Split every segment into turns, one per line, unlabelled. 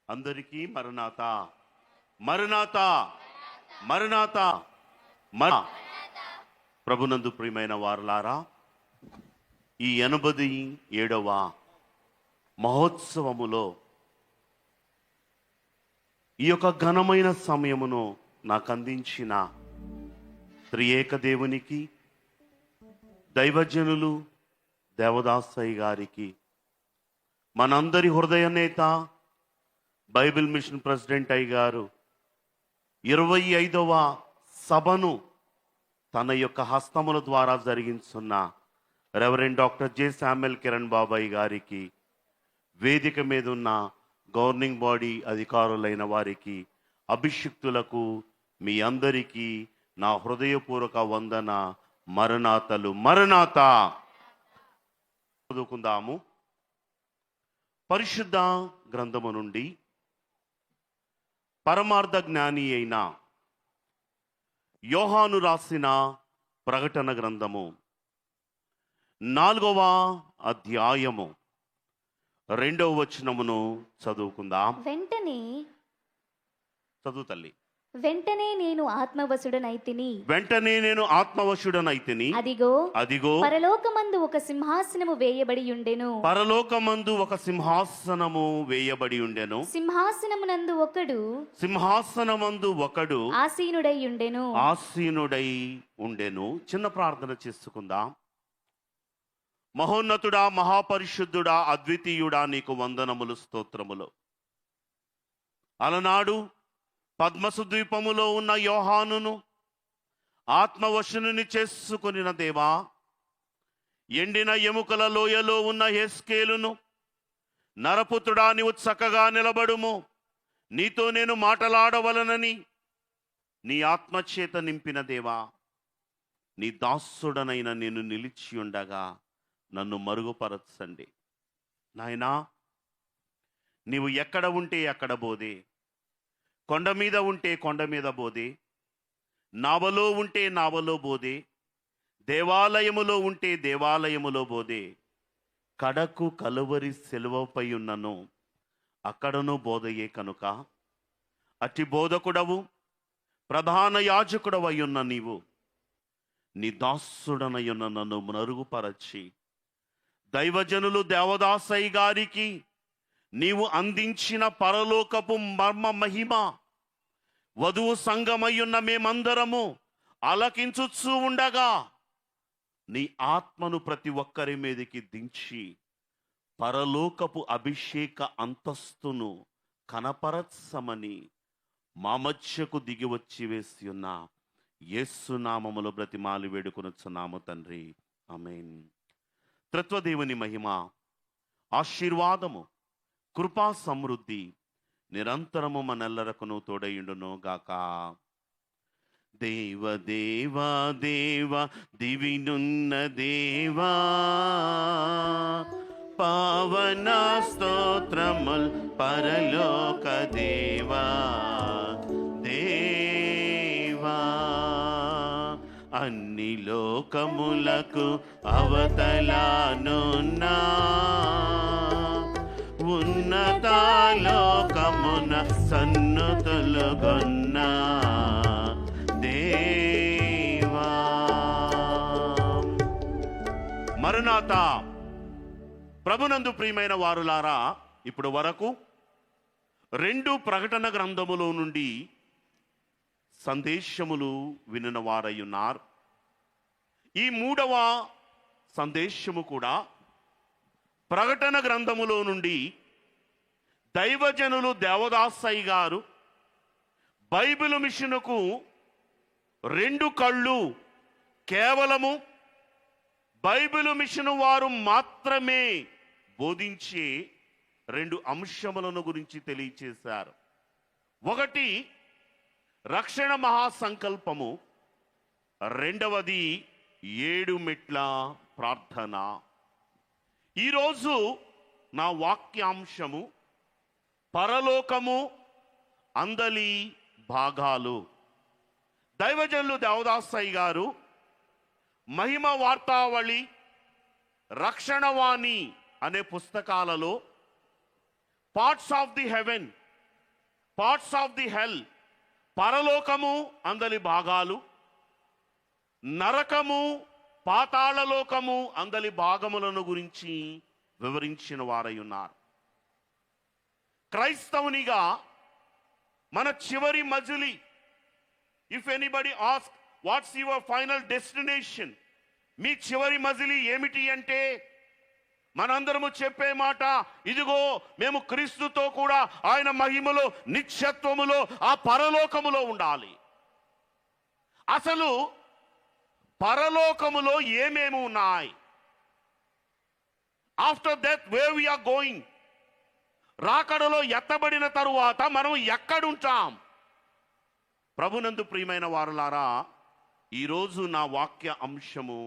అందరికీ మరణాత మరణాత మరణాత మర ప్రభునందు ప్రియమైన వారలారా, ఈ 87వ మహోత్సవములో ఈ యొక్క ఘనమైన సమయమును నాకు అందించిన త్రియేక దేవునికి, దైవజనులు దేవదాసయ్య గారికి, మనందరి హృదయ నేత బైబిల్ మిషన్ ప్రెసిడెంట్ అయ్య గారు 25వ సభను తన యొక్క హస్తముల ద్వారా జరిగించున్న reverend doctor J Samuel Kiran Babai గారికి, వేదిక మీద ఉన్న గవర్నింగ్ బాడీ అధికారులైన వారికి, అభిషిక్తులకు, మీ అందరికీ నా హృదయపూర్వక వందన. మరణాతలు మరణాత. చదువుకుందాము. పరిశుద్ధ గ్రంథము నుండి పరమార్థ జ్ఞాని అయిన యోహాను రాసిన ప్రకటన గ్రంథము 4వ అధ్యాయము 2వ వచనమును చదువుకుందాం. చదువు తల్లి.
వెంటనే నేను ఆత్మవశుడనైతిని. అదిగో పరలోకమందు ఒక సింహాసనము వేయబడి ఉండెను. సింహాసనమందు ఒకడు ఆసీనుడై
ఉండెను. చిన్న ప్రార్థన చేసుకుందాం. మహోన్నతుడా, మహాపరిశుద్ధుడా, అద్వితీయుడా, నీకు వందనములు, స్తోత్రములు. అలనాడు పద్మసు ద్వీపములో ఉన్న యోహానును ఆత్మవశుని చేసుకునిన దేవా, ఎండిన ఎముకల లోయలో ఉన్న హెస్కేలును, నరపుత్రుడా, నీవు చక్కగా నిలబడుము, నీతో నేను మాటలాడవలనని నీ ఆత్మచేత నింపిన దేవా, నీ దాసుడనైన నేను నిలిచి ఉండగా నన్ను మరుగుపరచండి. నాయనా, నీవు ఎక్కడ ఉంటే అక్కడ బోదే, కొండ మీద ఉంటే కొండ మీద బోదే, నావలో ఉంటే నావలో బోదే, దేవాలయములో ఉంటే దేవాలయములో బోదే, కడకు కలువరి సెలవుపై ఉన్నను అక్కడను బోధయే కనుక అట్టి బోధకుడవు, ప్రధాన యాజకుడవయ్యున్న నీవు నీ దాసుడనయున్న నన్ను మరుగుపరచి దైవజనులు దేవదాసయ్య గారికి నీవు అందించిన పరలోకపు మర్మ మహిమ వధువు సంగమయ్యున్న మేమందరము ఆలకించుచూ ఉండగా నీ ఆత్మను ప్రతి ఒక్కరి మీదకి దించి పరలోకపు అభిషేక అంతస్తును కనపరచమని మా మధ్యకు దిగి వచ్చి వేసి ఉన్న యేసు నామములో బ్రతిమాలి వేడుకొనుచున్నాము తండ్రి, ఆమేన్. త్రిత్వదేవుని మహిమ, ఆశీర్వాదము, కృపా సమృద్ధి నిరంతరము మనెల్లరకును తోడయుండును గాక. దేవ దేవా దేవ దివినున్న దేవా, పావన స్తోత్రముల్ పరలోక దేవా, దేవా అన్ని లోకములకు అవతలానున్నా ఉన్నతాలోకమున సన్నుతులుగొన్న దేవా. మరణాత. ప్రభునందు ప్రియమైన వారులారా, ఇప్పుడు వరకు 2 ప్రకటన గ్రంథములో నుండి సందేశములు వినిన వారయ్యున్నారు. ఈ 3వ సందేశము కూడా ప్రకటన గ్రంథములో నుండి దైవజనులు దేవదాసయ్య గారు బైబిల్ మిషన్కు 2 కళ్ళు, కేవలము బైబిల్ మిషన్ వారు మాత్రమే బోధించే 2 అంశములను గురించి తెలియచేశారు. ఒకటి రక్షణ మహాసంకల్పము, రెండవది 7 మెట్ల ప్రార్థన. ఈరోజు నా వాక్యాంశము పరలోకము అందలి భాగాలు. దైవజనులు దేవదాసయ్య గారు మహిమ వార్తావళి, రక్షణవాణి అనే పుస్తకాలలో parts of the haven parts of the హెల్, పరలోకము అందలి భాగాలు, నరకము పాతాళలోకము అందలి భాగములను గురించి వివరించిన వారై ఉన్నారు. క్రైస్తవునిగా మన చివరి మజిలీ, if anybody ask what's your final destination, మీ చివరి మజిలీ ఏమిటి అంటే మనందరము చెప్పే మాట, ఇదిగో మేము క్రీస్తుతో కూడా ఆయన మహిమలో నిత్యత్వములో ఆ పరలోకములో ఉండాలి. అసలు పరలోకములో ఏమేమి ఉన్నాయి? After death where we are going, రాకడలో ఎత్తబడిన తరువాత మనం ఎక్కడుంటాం? ప్రభునందు ప్రియమైన వారులారా, ఈరోజు నా వాక్య అంశము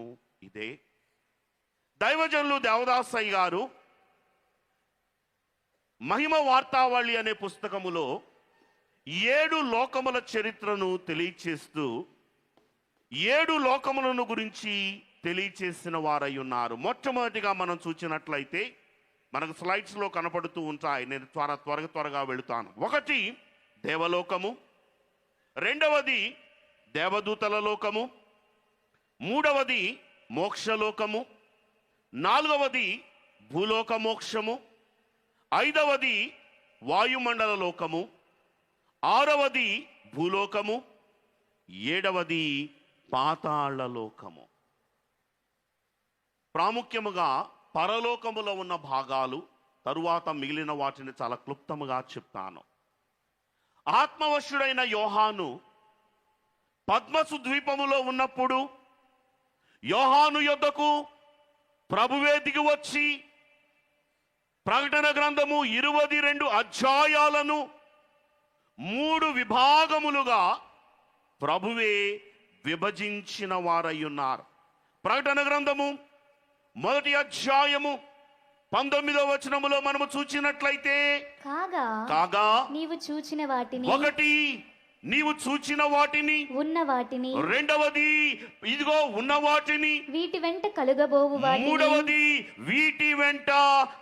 ఇదే. దైవజనులు దేవదాసయ్య గారు మహిమ వార్తావళి అనే పుస్తకములో 7 లోకముల చరిత్రను తెలియచేస్తూ 7 లోకములను గురించి తెలియచేసిన వారై ఉన్నారు. మొట్టమొదటిగా మనం చూసినట్లయితే మనకు స్లైడ్స్లో కనపడుతూ ఉంటాయి, నేను త్వరగా వెళుతాను. 1 దేవలోకము, 2వది దేవదూతల లోకము, 3వది మోక్షలోకము, 4వది భూలోక మోక్షము, 5వది వాయుమండల లోకము, 6వది భూలోకము, 7వది పాతాళ లోకము. ప్రాముఖ్యముగా పరలోకములో ఉన్న భాగాలు, తరువాత మిగిలిన వాటిని చాలా క్లుప్తముగా చెప్తాను. ఆత్మవశుడైన యోహాను పద్మసు ద్వీపములో ఉన్నప్పుడు యోహాను యొద్దకు ప్రభువే దిగి వచ్చి ప్రకటన గ్రంథము 22 అధ్యాయాలను 3 విభాగములుగా ప్రభువే విభజించిన వారై ఉన్నారు. ప్రకటన గ్రంథము 1వ అధ్యాయము 19వ వచనములో మనము చూచినట్లయితే, కాగా
నీవు చూచిన వాటిని,
1 నీవు చూచిన వాటిని,
ఉన్న వాటిని,
2వది ఇదిగో ఉన్న వాటిని,
వీటి వెంట కలుగబోవు వాటిని,
3వది వీటి వెంట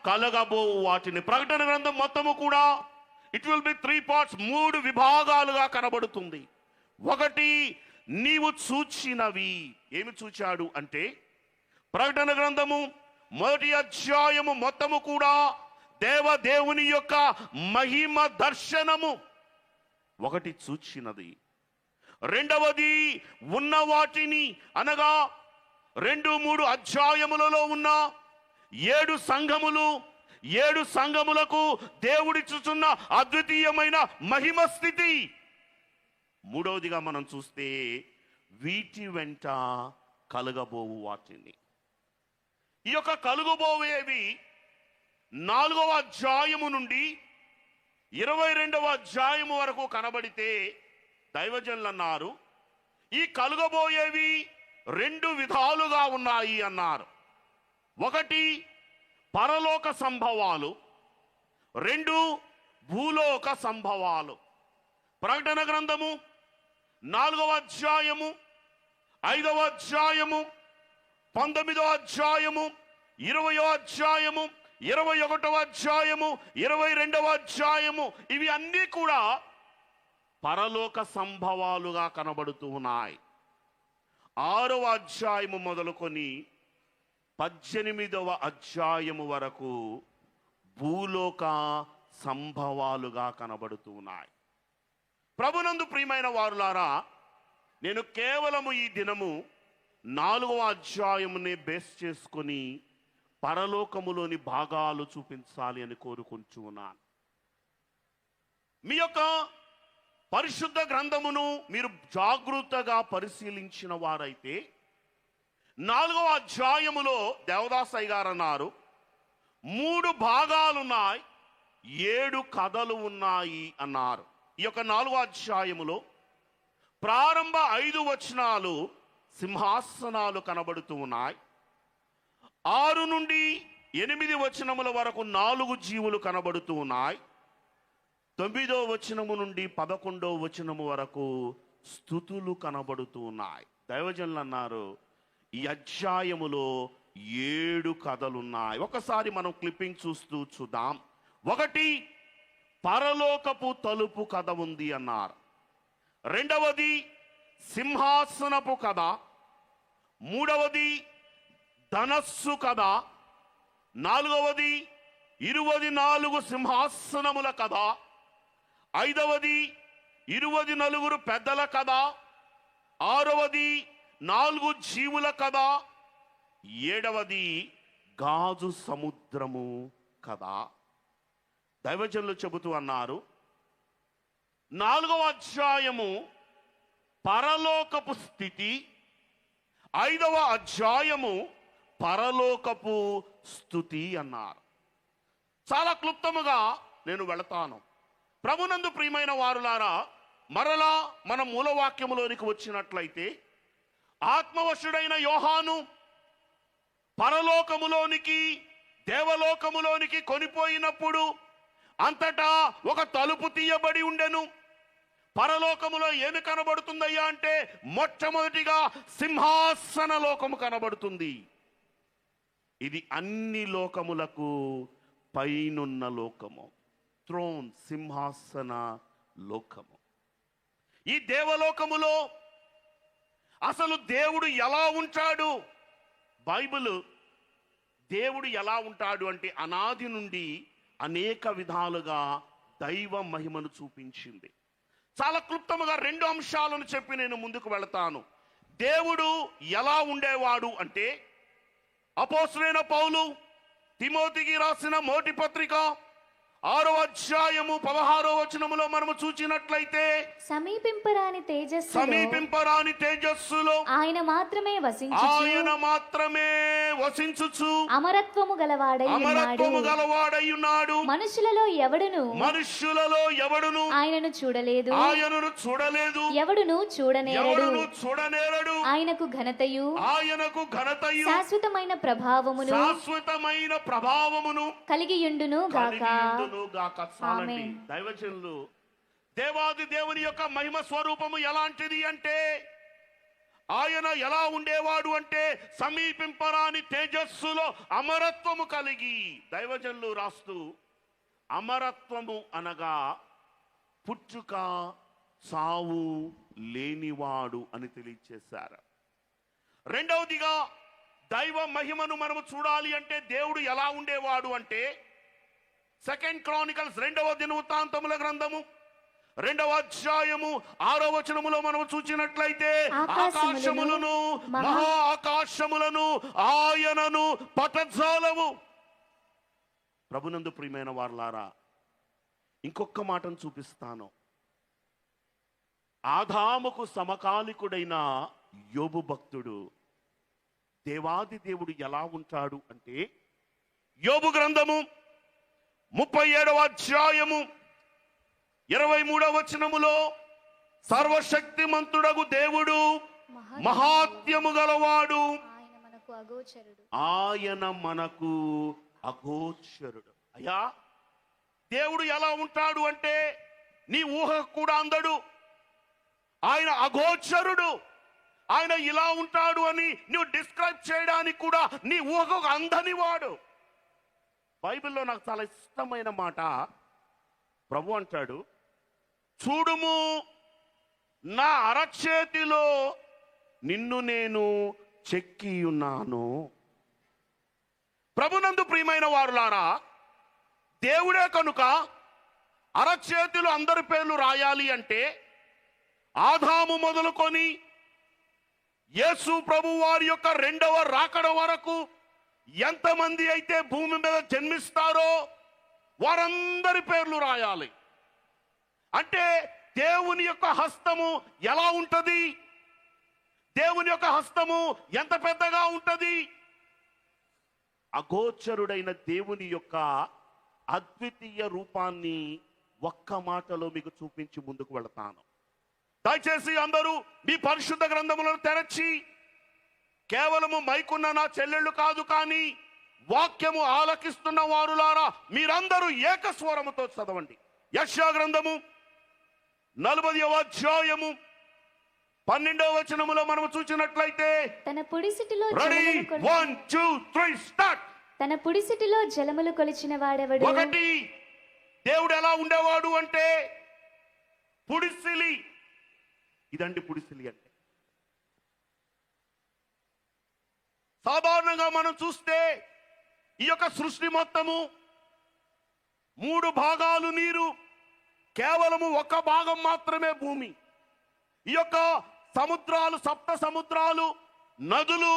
కలగబోవు వాటిని. ప్రకటన గ్రంథం మొత్తము కూడా ఇట్ విల్ బి 3 పార్ట్స్, 3 విభాగాలుగా కనబడుతుంది. 1 నీవు చూచినవి. ఏమి చూచాడు అంటే, ప్రకటన గ్రంథము 1వ అధ్యాయము మొత్తము కూడా దేవుని యొక్క మహిమ దర్శనము 1 చూచినది. 2వది ఉన్న వాటిని, అనగా 2-3 అధ్యాయములలో ఉన్న 7 సంఘములు, 7 సంఘములకు దేవుడిచ్చుచున్న అద్వితీయమైన మహిమ స్థితి. 3వదిగా మనం చూస్తే వీటి వెంట కలగబోవు వాటిని. ఈ యొక్క కలుగబోవేవి 4వ అధ్యాయము నుండి 22వ అధ్యాయము వరకు కనబడితే దైవజనులు అన్నారు, ఈ కలుగబోయేవి 2 విధాలుగా ఉన్నాయి అన్నారు. 1 పరలోక సంభవాలు, 2 భూలోక సంభవాలు. ప్రకటన గ్రంథము 4వ అధ్యాయము, 5వ అధ్యాయము, 19వ అధ్యాయము, 20వ అధ్యాయము, 21వ అధ్యాయము, 22వ అధ్యాయము, ఇవి అన్నీ కూడా పరలోక సంభవాలుగా కనబడుతూ ఉన్నాయి. 6వ అధ్యాయము మొదలుకొని 18వ అధ్యాయము వరకు భూలోక సంభవాలుగా కనబడుతూ ఉన్నాయి. ప్రభునందు ప్రియమైన వారులారా, నేను కేవలము ఈ దినము 4వ అధ్యాయమునే బేస్ చేసుకొని పరలోకములోని భాగాలు చూపించాలి అని కోరుకుంటున్నాను. మీ యొక్క పరిశుద్ధ గ్రంథమును మీరు జాగృతగా పరిశీలించిన వారైతే 4వ అధ్యాయములో దేవదాసయ్య గారు అన్నారు, 3 భాగాలున్నాయి, 7 కథలు ఉన్నాయి అన్నారు. ఈ యొక్క 4వ అధ్యాయములో ప్రారంభ 5 వచనాలు సింహాసనాలు కనబడుతూ ఉన్నాయి. 6 నుండి 8 వచనముల వరకు 4 జీవులు కనబడుతూ ఉన్నాయి. 9వ వచనము నుండి 11వ వచనము వరకు స్తుతులు కనబడుతూ ఉన్నాయి. దైవజనులు అన్నారు, ఈ అధ్యాయములో 7 కథలున్నాయి. ఒకసారి మనం క్లిప్పింగ్ చూద్దాం. 1 పరలోకపు తలుపు కథ ఉంది అన్నారు. రెండవది సింహాసనపు కథ. మూడవది ధనస్సు కథ. నాలుగవది 24 సింహాసనముల కథ. ఐదవది 24 పెద్దల కథ. ఆరవది 4 జీవుల కథ. ఏడవది గాజు సముద్రము కథ. దైవజనులు చెబుతూ అన్నారు, 4వ అధ్యాయము పరలోకపు స్థితి, 5వ అధ్యాయము పరలోకపు స్తుతి అన్నారు. చాలా క్లుప్తముగా నేను వెళతాను. ప్రభునందు ప్రియమైన వారులారా, మరలా మన మూలవాక్యములోనికి వచ్చినట్లయితే, ఆత్మవశుడైన యోహాను పరలోకములోనికి దేవలోకములోనికి కొనిపోయినప్పుడు అంతటా ఒక తలుపు తీయబడి ఉండెను. పరలోకములో ఏమి కనబడుతుందయ్యా అంటే, మొట్టమొదటిగా సింహాసన లోకము కనబడుతుంది. ఇది అన్ని లోకములకు పైనున్న లోకము, థ్రోన్, సింహాసన లోకము. ఈ దేవలోకములో అసలు దేవుడు ఎలా ఉంటాడు? బైబిల్ దేవుడు ఎలా ఉంటాడు అంటే అనాది నుండి అనేక విధాలుగా దైవ మహిమను చూపించింది. చాలా క్లుప్తముగా 2 అంశాలను చెప్పి నేను ముందుకు వెళతాను. దేవుడు ఎలా ఉండేవాడు అంటే, అపోస్తలుడైన పౌలు తిమోతికి రాసిన మొదటి పత్రిక 6వ అధ్యాయము 16వ వచనములో మనము చూచినట్లయితే,
సమీపింపరాని తేజస్సులో ఆయన మాత్రమే
వసించుచు
అమరత్వము గలవాడై ఉన్నాడు. మనుషులలో ఎవడును ఆయనను చూడలేదు, ఎవడును చూడనేరడు. ఆయనకు ఘనతయు శాశ్వతమైన ప్రభావమును కలిగియుండును గాక.
చాలండి. దైవజనులు, దేవాది దేవుని యొక్క మహిమ స్వరూపము ఎలాంటిది అంటే, ఆయన ఎలా ఉండేవాడు అంటే సమీపింపరాని తేజస్సులో అమరత్వము కలిగి. దైవజనులు రాస్తూ, అమరత్వము అనగా పుట్టుక సావు లేనివాడు అని తెలియచేశారు. రెండవదిగా దైవ మహిమను మనము చూడాలి అంటే దేవుడు ఎలా ఉండేవాడు అంటే, 2 క్రానికల్స్ 2వ దినవృత్తాంతముల గ్రంథము 2వ అధ్యాయము 6వ వచనములో మనము చూచినట్లయితే, ఆకాశములను మహా ఆకాశములను ఆయనను పటజాలవు. ప్రభునందు ప్రియమైన వారలారా, ఇంకొక మాటను చూపిస్తాను. ఆదాముకు సమకాలికుడైన యోబు భక్తుడు దేవాది దేవుడు ఎలా ఉంటాడు అంటే, యోబు గ్రంథము 37వ అధ్యాయము 23వ వచనములో, సర్వశక్తిమంతుడగు దేవుడు మహాత్యము గలవాడు, ఆయన మనకు అగోచరుడు. అయ్యా, దేవుడు ఎలా ఉంటాడు అంటే నీ ఊహకు కూడా అందడు. ఆయన అగోచరుడు. ఆయన ఇలా ఉంటాడు అని నువ్వు డిస్క్రైబ్ చేయడానికి కూడా నీ ఊహకు అందని వాడు. బైబిల్లో నాకు చాలా ఇష్టమైన మాట, ప్రభు అంటాడు, చూడుము నా అరచేతిలో నిన్ను నేను చెక్కి ఉన్నాను. ప్రభునందు ప్రియమైన వారులారా, దేవుడే కనుక అరచేతిలో అందరి పేర్లు రాయాలి అంటే, ఆదాము మొదలుకొని యేసు ప్రభు వారి యొక్క 2వ రాకడ వరకు ఎంతమంది అయితే భూమి మీద జన్మిస్తారో వారందరి పేర్లు రాయాలి. అంటే దేవుని యొక్క హస్తము ఎలా ఉంటది? దేవుని యొక్క హస్తము ఎంత పెద్దగా ఉంటది? అగోచరుడైన దేవుని యొక్క అద్వితీయ రూపాన్ని ఒక్క మాటలో మీకు చూపించి ముందుకు వెళతాను. దయచేసి అందరూ మీ పరిశుద్ధ గ్రంథములను తెరచి, కేవలము మైకున్న నా చెల్లెళ్ళు కాదు కానీ వాక్యము ఆలకిస్తున్న వారులారా మీరందరూ ఏకస్వరముతో చదవండి. యెషయా గ్రంథము 40వ అధ్యాయము 12వ వచనములో మనము చూసినట్లయితే,
తన పుడిసిటిలో
రెడీ 1 2 3 స్టార్ట్.
తన పుడిసిటిలో జలములు కొలిచిన వాడెవడు?
1 దేవుడు ఎలా ఉండేవాడు అంటే పుడిసిలి. ఇదండి పుడిసిలి అంటే. సాధారణంగా మనం చూస్తే ఈ యొక్క సృష్టి మొత్తము 3 భాగాలు నీరు, కేవలము 1 భాగం మాత్రమే భూమి. ఈ యొక్క సముద్రాలు, 7 సముద్రాలు, నదులు,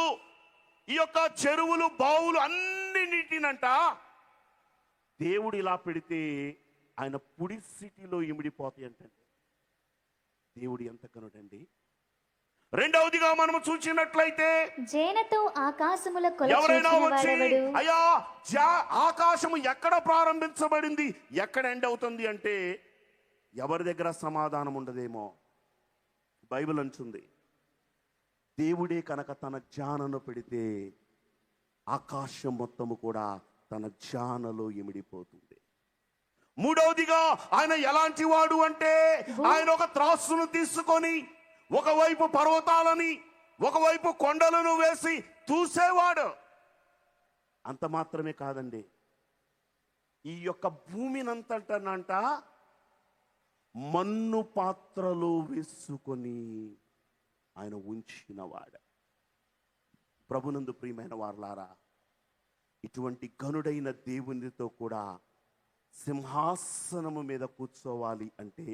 ఈ యొక్క చెరువులు, బావులు అన్నిటినంట దేవుడు ఇలా పెడితే ఆయన పుడిసిటిలో ఇమిడిపోతాయి అంటండి. దేవుడు ఎంత కనుడండి. రెండవదిగా మనం చూసినట్లయితే
జేనతో ఆకాశముల
ఎవరైనా వచ్చి
కొలచూచినవాడెవడు?
అయ్యా ఆకాశము ఎక్కడ ప్రారంభించబడింది, ఎక్కడ ఎండ్ అవుతుంది అంటే ఎవరి దగ్గర సమాధానం ఉండదేమో. బైబిల్ అంటుంది దేవుడే కనుక తన జ్ఞానను పెడితే ఆకాశం మొత్తము కూడా తన జ్ఞానలో ఇమిడిపోతుంది. మూడవదిగా ఆయన ఎలాంటి వాడు అంటే ఆయన ఒక త్రాసును తీసుకొని ఒకవైపు పర్వతాలని ఒకవైపు కొండలను వేసి చూసేవాడు. అంత మాత్రమే కాదండి, ఈ యొక్క భూమినంతటనంట మన్ను పాత్రలో వేసుకొని ఆయన ఉంచినవాడు. ప్రభునందు ప్రియమైన వారలారా, ఇటువంటి గనుడైన దేవునితో కూడా సింహాసనము మీద కూర్చోవాలి అంటే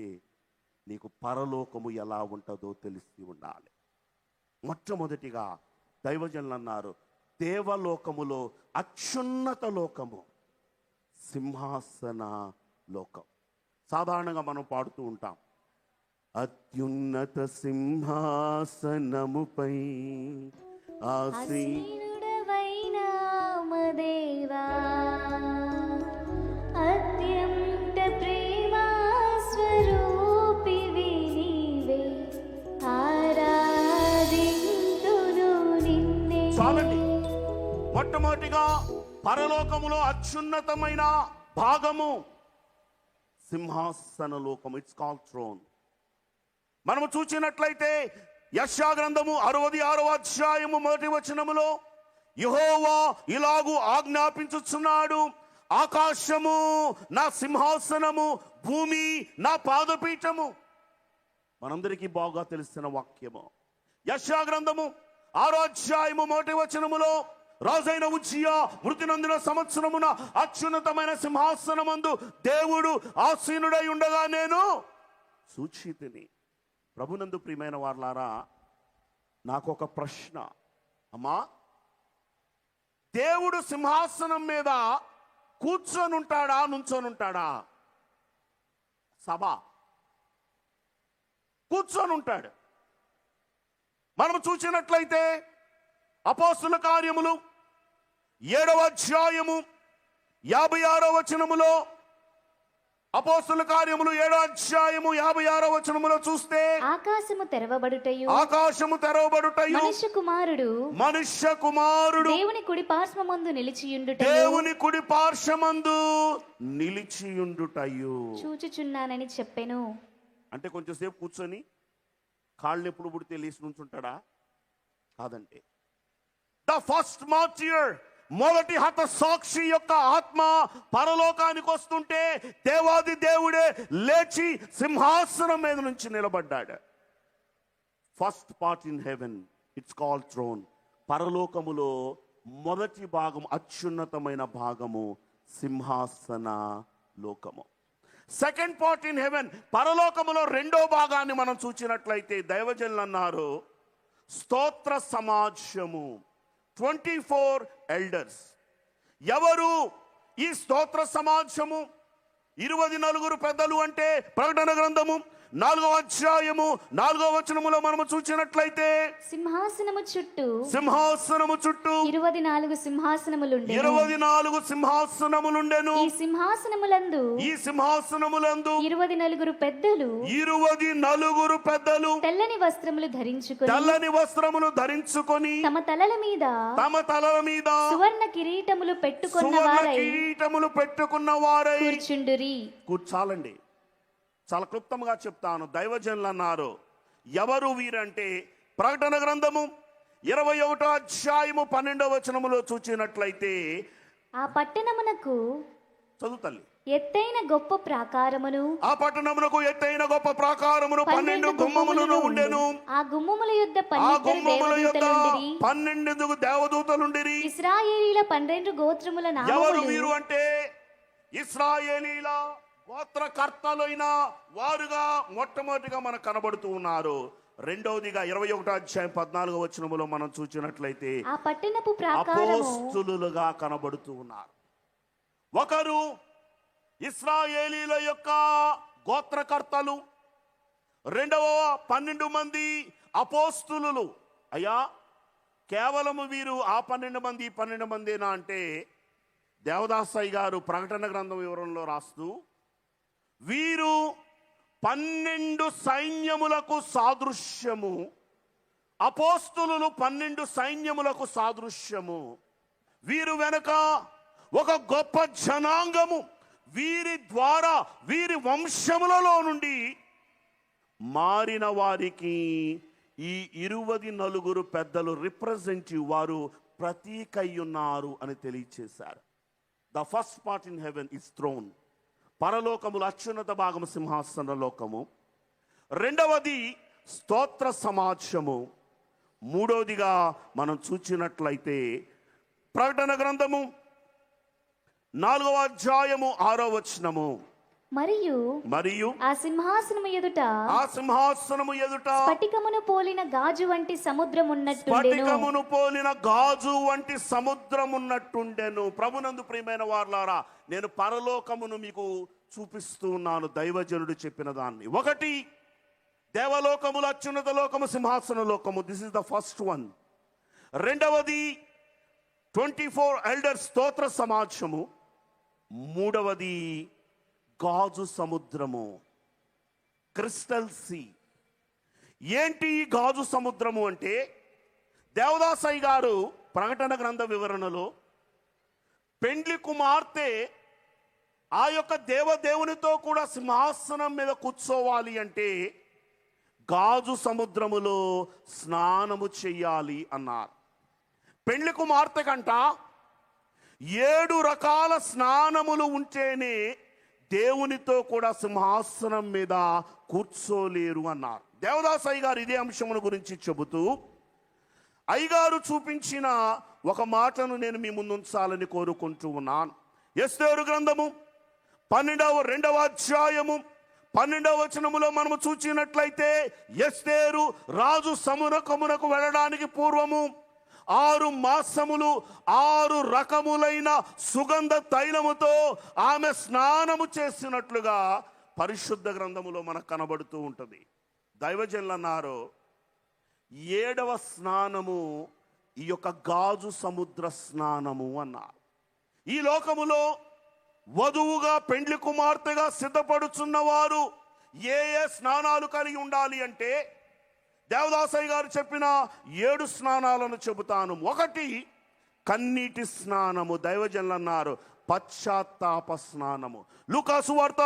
నీకు పరలోకము ఎలా ఉంటుందో తెలిసి ఉండాలి. మొట్టమొదటిగా దైవజనులు అన్నారు, దేవలోకములో అత్యున్నత లోకము సింహాసన లోకం. సాధారణంగా మనం పాడుతూ ఉంటాం, అత్యున్నత సింహాసనముపై
ఆసీనుడవైన మా దేవా, అత్యంత ప్రేమ స్వరూపివి నీవే, ఆరాధింతును నిన్నే.
చాలండి. మొట్టమొదటిగా పరలోకములో అత్యున్నతమైన భాగము సింహాసన లోకం. It's called throne. మనము చూసినట్లయితే యెషయా గ్రంథము 66వ అధ్యాయము 1వ వచనములో యెహోవా ఇలాగు ఆజ్ఞాపించుచున్నాడు, ఆకాశము నా సింహాసనము, భూమి నా పాదపీఠము. మనందరికీ బాగా తెలిసిన వాక్యము. యెషయా గ్రంథము 6వ అధ్యాయము 1వ వచనములో రాజైన ఉజ్జియా మృతి నొందిన సంవత్సరమున అత్యున్నతమైన సింహాసనమందు దేవుడు ఆసీనుడై ఉండగా నేను సూచితిని. ప్రభునందు ప్రియమైన వారలారా, నాకు ఒక ప్రశ్న. అమ్మా, దేవుడు సింహాసనం మీద కూర్చొని ఉంటాడా, నుంచొని ఉంటాడా? సభ కూర్చొని ఉంటాడు. మనం చూసినట్లయితే అపోస్తుల కార్యములు 7వ అధ్యాయము 56వ వచనములో, అపోస్తుల కార్యములు 7వ అధ్యాయము 56వ వచనములో చూస్తే
ఆకాశము తెరవబడుటయు,
ఆకాశము తెరవబడుటయు, మనుష్య కుమారుడు
దేవుని కుడి పార్శ్వమందు నిలిచియుండుటయు,
దేవుని కుడి పార్శ్వమందు నిలిచియుండుటయు
చూచుచున్నానని చెప్పెను.
అంటే కొంచెంసేపు కూర్చొని కాళ్ళు ఎప్పుడు పుడితే లేచి నుంచుంటాడా? కాదంటే ద ఫస్ట్ మార్టియర్, మొదటి హత సాక్షి యొక్క ఆత్మ పరలోకానికి వస్తుంటే దేవాది దేవుడే లేచి సింహాసనం మీద నుంచి నిలబడ్డాడు. First part in heaven, it's called throne. పరలోకములో మొదటి భాగం, అత్యున్నతమైన భాగము సింహాసన లోకము. సెకండ్ పార్ట్ ఇన్ హెవెన్, పరలోకములో రెండో భాగాన్ని మనం చూసినట్లయితే దైవజనులు అన్నారు, స్తోత్ర సమాజము, 24 ఎల్డర్స్. ఎవరు ఈ స్తోత్ర సమాజము? 24 పెద్దలు అంటే ప్రకటన గ్రంథము 4వ అధ్యాయము 4వ వచనములో మనము చూసినట్లయితే
సింహాసనము చుట్టూ
24
సింహాసనములుండెను.
24 సింహాసనములుండెను.
ఈ సింహాసనములందు 24 పెద్దలు
24 పెద్దలు
తెల్లని వస్త్రములు ధరించుకొని
తమ తలల మీద
సువర్ణ కిరీటములు పెట్టుకున్న వారై
కూర్చాలండి. చాలా క్లుప్తంగా చెప్తాను. దైవజనులు అన్నారు, ఎవరు వీరంటే ప్రకటన గ్రంథము 21వ అధ్యాయము 12వ వచనములో చూచినట్లయితే
ఆ పట్టణమునకు
చదువు తల్లి.
ఎత్తైన గొప్ప ప్రాకారమును
ఆ పట్టణమునకు ఎత్తైన గొప్ప ప్రాకారమును 12 గుమ్మములను ఉండెను.
ఆ గుమ్మముల యొద్ద
ఆ గుమ్మముల యొద్ద
12
12 దేవదూతలుండిరి.
ఇశ్రాయేలీల 12 గోత్రముల
ఎవరు
నామములు
వీరు అంటే ఇశ్రాయేలీల గోత్రకర్తలైన వారుగా మొట్టమొదటిగా మనకు కనబడుతూ ఉన్నారు. రెండవదిగా 21వ అధ్యాయం 14వ వచనములో మనం చూసినట్లయితే
ఆ పట్టణపు ప్రాకారము
అపోస్తులుగా కనబడుతూ ఉన్నారు. ఒకరు ఇశ్రాయేలీల యొక్క గోత్రకర్తలు, రెండవ 12 మంది అపోస్తులు. అయ్యా, కేవలము వీరు ఆ 12 మందేనా అంటే దేవదాసయ్య గారు ప్రకటన గ్రంథం వివరంలో రాస్తూ వీరు 12 సైన్యములకు సాదృశ్యము, అపోస్తులు 12 సైన్యములకు సాదృశ్యము. వీరు వెనక ఒక గొప్ప జనాంగము, వీరి ద్వారా వీరి వంశములలో నుండి మారిన వారికి ఈ 24 పెద్దలు రిప్రజెంటివ్, వారు ప్రతీకయ్యున్నారు అని తెలియచేశారు. The first part in heaven is throne, పరలోకములు అత్యున్నత భాగము సింహాసన లోకము. రెండవది స్తోత్ర సమాజము. మూడవదిగా మనం చూచినట్లయితే ప్రకటన గ్రంథము 4వ అధ్యాయము 6వ వచనము. మరియు
ఆ సింహాసనము ఎదుట
స్ఫటికమును
పోలిన గాజు వంటి సముద్రమున్నట్టుండెను. ప్రభునందు ప్రియమైన వారలారా, నేను పరలోకమును మీకు చూపిస్తూ ఉన్నాను, దైవజనుడు చెప్పిన దాన్ని. ఒకటి దేవలోకములు, అత్యున్నత లోకము, సింహాసన లోకము. This is the first one. రెండవది 24 ఎల్డర్స్ స్తోత్ర సమాజము. మూడవది గాజు సముద్రము, క్రిస్టల్ సీ. ఏంటి ఈ గాజు సముద్రము అంటే, దేవదాసయ్య గారు ప్రకటన గ్రంథ వివరణలో పెండ్లి కుమార్తె ఆ యొక్క దేవదేవునితో కూడా సింహాసనం మీద కూర్చోవాలి అంటే గాజు సముద్రములో స్నానము చెయ్యాలి అన్నారు. పెండ్లి కుమార్తె కంట 7 రకాల స్నానములు ఉంటేనే దేవునితో కూడా సింహాసనం మీద కూర్చోలేరు అన్నారు. దేవదాసయ్య గారు ఇదే అంశమును గురించి చెబుతూ అయ్యగారు చూపించిన ఒక మాటను నేను మీ ముందుంచాలని కోరుకుంటూ ఉన్నాను. ఎస్తేరు గ్రంథము 2వ అధ్యాయము 12వ వచనములో మనము చూచినట్లయితే, ఎస్తేరు రాజు సముఖమునకు వెళ్ళడానికి పూర్వము 6 మాసములు 6 రకములైన సుగంధ తైలముతో ఆమె స్నానము చేసినట్లుగా పరిశుద్ధ గ్రంథములో మనకు కనబడుతూ ఉంటుంది. దైవజనులు అన్నారు, 7వ స్నానము ఈ యొక్క గాజు సముద్ర స్నానము అన్నారు. ఈ లోకములో వధువుగా పెండ్లి కుమార్తెగా సిద్ధపడుచున్న వారు ఏ స్నానాలు కలిగి ఉండాలి అంటే దేవదాసయ్య గారు చెప్పిన 7 స్నానాలను చెబుతాను. ఒకటి కన్నీటి స్నానము. దైవజనులు అన్నారు పశ్చాత్తాప స్నానము. లూకా సువార్త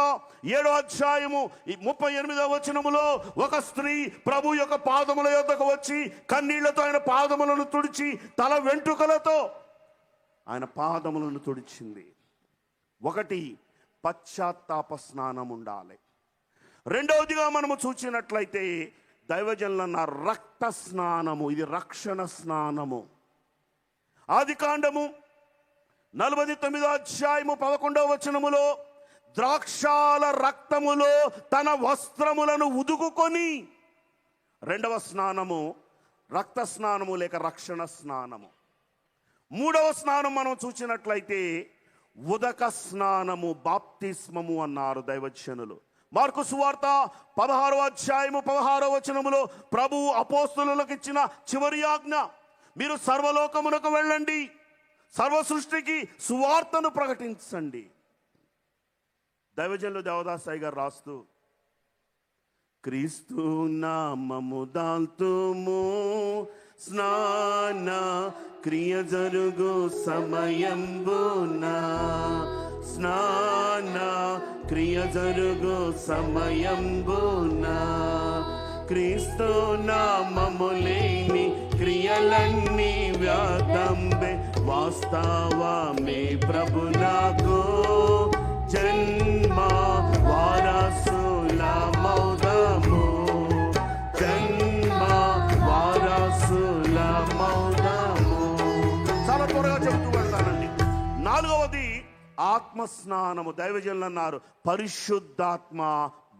7వ అధ్యాయము 38వ వచనములో ఒక స్త్రీ ప్రభు యొక్క పాదముల యొద్దకు వచ్చి కన్నీళ్లతో ఆయన పాదములను తుడిచి తల వెంట్రుకలతో ఆయన పాదములను తుడిచింది. ఒకటి పశ్చాత్తాప స్నానం ఉండాలి. రెండవదిగా మనము చూసినట్లయితే దైవజనులన్న రక్త స్నానము, ఇది రక్షణ స్నానము. ఆదికాండము 49వ అధ్యాయము 11వ వచనములో ద్రాక్షాల రక్తములో తన వస్త్రములను ఉదుకుకొని, రెండవ స్నానము రక్త స్నానము లేక రక్షణ స్నానము. మూడవ స్నానం మనం చూసినట్లయితే ఉదక స్నానము, బాప్తిస్మము అన్నారు దైవజనులు. మార్కు సువార్త 16వ అధ్యాయము 16వ వచనములో ప్రభువు అపోస్తలులకు ఇచ్చిన చివరి ఆజ్ఞ, మీరు సర్వలోకమునకు వెళ్ళండి, సర్వ సృష్టికి సువార్తను ప్రకటించండి. దైవజనులు దేవదాసయ్య గారు రాస్తూ, క్రీస్తు నామము దాల్తుము స్నాన క్రియ జరుగు సమయంబునా, స్నాన క్రియ జరుగు సమయంబునా, క్రీస్తు నామము లేని క్రియలన్నీ వ్యాధంబే, వాస్తవమే ప్రభు నాకు జన్మ వారసులమౌదాము, జన్మ వారసులమౌదాము.
చాలా త్వరగా చెబుతూ వెళ్తానండి. నాలుగవది ఆత్మస్నానము. దైవజనులు అన్నారు పరిశుద్ధాత్మ